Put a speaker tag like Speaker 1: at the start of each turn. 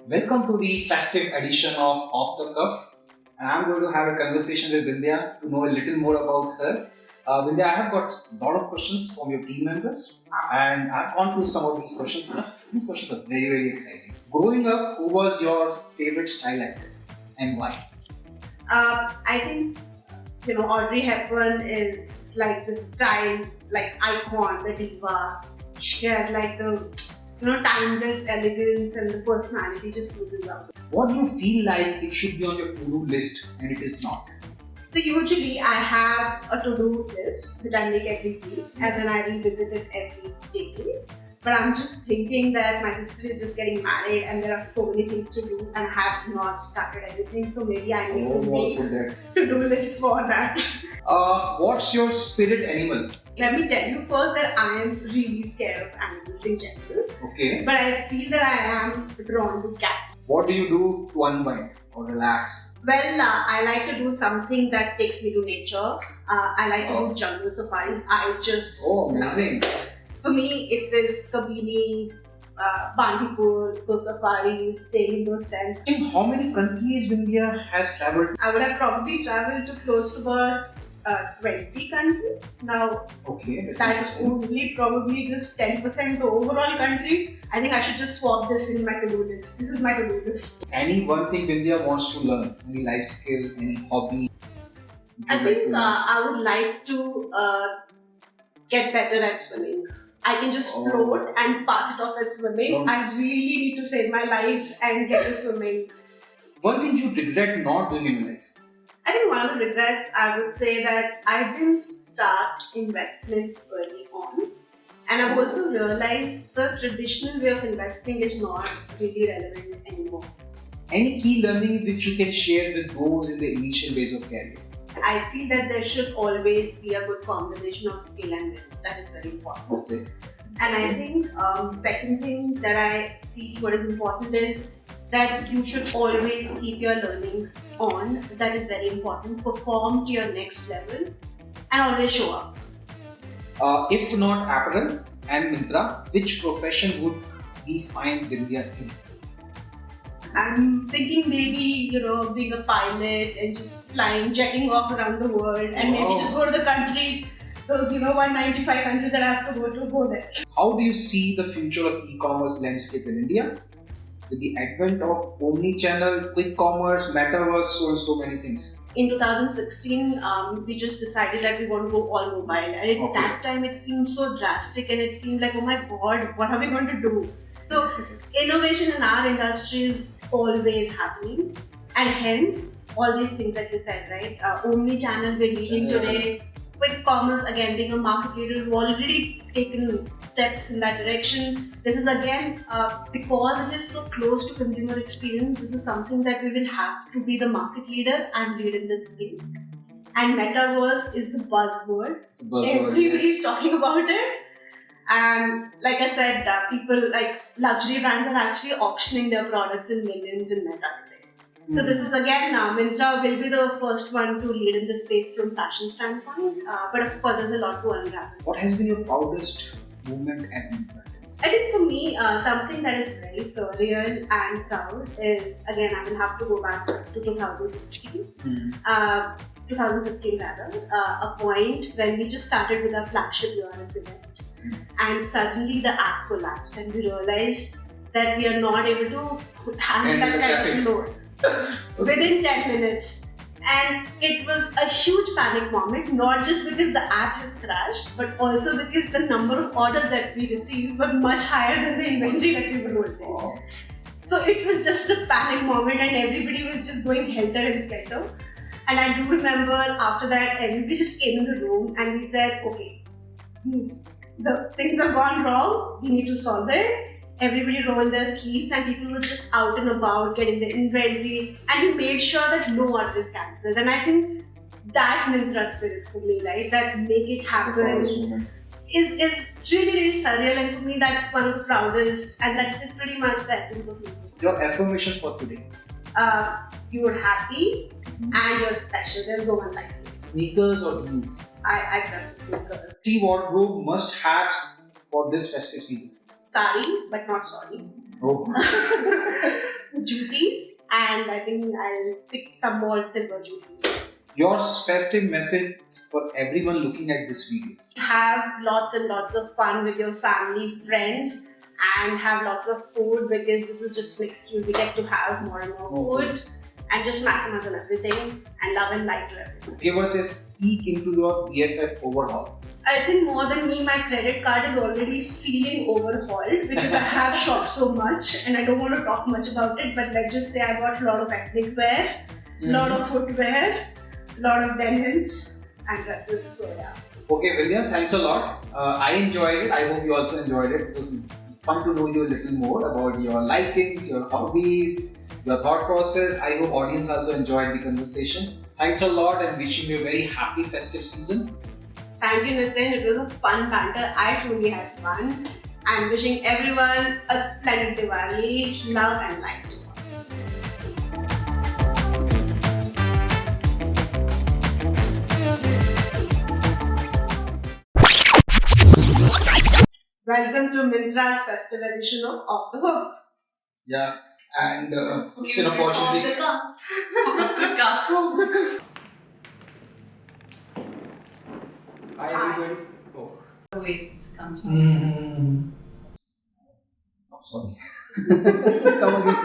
Speaker 1: Welcome to the festive edition of Off the Cuff. And I'm going to have a conversation with Bindiya to know a little more about her. Bindiya, I have got a lot of questions from your team members, and I've gone through some of these questions. These questions are very, very exciting. Growing up, who was your favorite style actor and why?
Speaker 2: I think Audrey Hepburn is like the style, like icon, the diva. She has like the timeless elegance and the personality just oozes out.
Speaker 1: What do you feel like it should be on your to-do list and it is not?
Speaker 2: So usually I have a to-do list which I make every week and then I revisit it every day. But I'm just thinking that my sister is just getting married and there are so many things to do and I have not started everything. So maybe I need to make to-do lists for that.
Speaker 1: What's your spirit animal?
Speaker 2: Let me tell you first that I am really scared of animals in general.
Speaker 1: Okay.
Speaker 2: But I feel that I am drawn to cats.
Speaker 1: What do you do to unwind or relax?
Speaker 2: Well, I like to do something that takes me to nature. I like to do jungle safaris.
Speaker 1: Amazing.
Speaker 2: For me, it is Kabini, Bandipur, those safaris, staying in those tents.
Speaker 1: In how many countries Bindiya has travelled?
Speaker 2: I would have probably travelled to close to about 20 countries. Now, that's only probably just 10% of the overall countries. I think I should just swap this in my to-do list. This is my to-do list.
Speaker 1: Any one thing Bindiya wants to learn? Any life skill, any hobby?
Speaker 2: I think I would like to get better at swimming. I can just float and pass it off as swimming. I really need to save my life and get to swimming.
Speaker 1: One thing you regret not doing in life?
Speaker 2: I think one of the regrets, I would say that I didn't start investments early on. And I've also realized the traditional way of investing is not really relevant anymore.
Speaker 1: Any key learning which you can share with those in the initial days of career?
Speaker 2: I feel that there should always be a good combination of skill and will. That is very important.
Speaker 1: Okay.
Speaker 2: And I think second thing that I see what is important is that you should always keep your learning on. That is very important. Perform to your next level and always show up.
Speaker 1: If not apparel and Myntra, which profession would we find Bindiya in?
Speaker 2: I'm thinking maybe, being a pilot and just flying, jetting off around the world and maybe just go to the countries, those 195 countries that I have to go there.
Speaker 1: How do you see the future of e-commerce landscape in India? With the advent of omni-channel, quick commerce, metaverse, so many things.
Speaker 2: In 2016, we just decided that we want to go all mobile. And at that time, it seemed so drastic and it seemed like, oh my God, what are we going to do? So, innovation in our industry is always happening. And hence, all these things that you said, right? Omni-channel, we're leading today. Quick commerce, again, being a market leader, we've already taken steps in that direction. This is again, because it is so close to consumer experience, this is something that we will have to be the market leader and lead in this space. And metaverse is the buzzword. Everybody's talking about it. And like I said, people like luxury brands are actually auctioning their products in millions in Meta today. So this is again, Myntra will be the first one to lead in this space from fashion standpoint. But of course, there's a lot to unravel.
Speaker 1: What has been your proudest moment at Myntra?
Speaker 2: I think for me, something that is very surreal and proud is, again, I will have to go back to 2016. 2015 rather, a point when we just started with our flagship URS event. And suddenly the app collapsed and we realized that we are not able to handle that kind of load within 10 minutes. And it was a huge panic moment, not just because the app has crashed, but also because the number of orders that we received were much higher than the inventory that we were holding. So it was just a panic moment and everybody was just going helter and skelter. And I do remember after that, everybody just came in the room and we said, okay, the things have gone wrong, we need to solve it. Everybody rolled their sleeves and people were just out and about getting the inventory, and we made sure that no order is cancelled. And I think that Myntra spirit for me, right, that make it happen is really, really surreal, and for me that's one of the proudest, and that is pretty much the essence of Myntra.
Speaker 1: Your affirmation for today?
Speaker 2: You're happy and you're special. There's no one like you.
Speaker 1: Sneakers or heels?
Speaker 2: I prefer sneakers.
Speaker 1: Key wardrobe must have for this festive season?
Speaker 2: Sari, but not sorry.
Speaker 1: Oh.
Speaker 2: Jutis, and I think I'll pick some more silver jutis.
Speaker 1: Your festive message for everyone looking at this video?
Speaker 2: Have lots and lots of fun with your family, friends, and have lots of food, because this is just an excuse. You get to have more and more food, and just maximize on everything, and love and light to everyone.
Speaker 1: Give us a peek into your BFF overhaul.
Speaker 2: I think more than me, my credit card is already feeling overhauled because I have shopped so much, and I don't want to talk much about it, but let's just say I got a lot of ethnic wear, lot of footwear, lot of denims and dresses, so yeah.
Speaker 1: Okay, Bindiya, thanks a lot. I enjoyed it. I hope you also enjoyed it. It was fun to know you a little more about your likings, your hobbies, your thought process. I hope audience also enjoyed the conversation. Thanks a lot and wishing you a very happy festive season.
Speaker 2: Thank you, Nitin. It was a fun banter. I truly had fun. I'm wishing everyone a splendid Diwali, love and light to all. Welcome to Myntra's festive edition of Off the Hook.
Speaker 1: Yeah, and it's an opportunity.
Speaker 2: Off the cuff.
Speaker 1: Hi everybody. Oh.
Speaker 3: The waste comes out.
Speaker 1: Oh, sorry. Come again.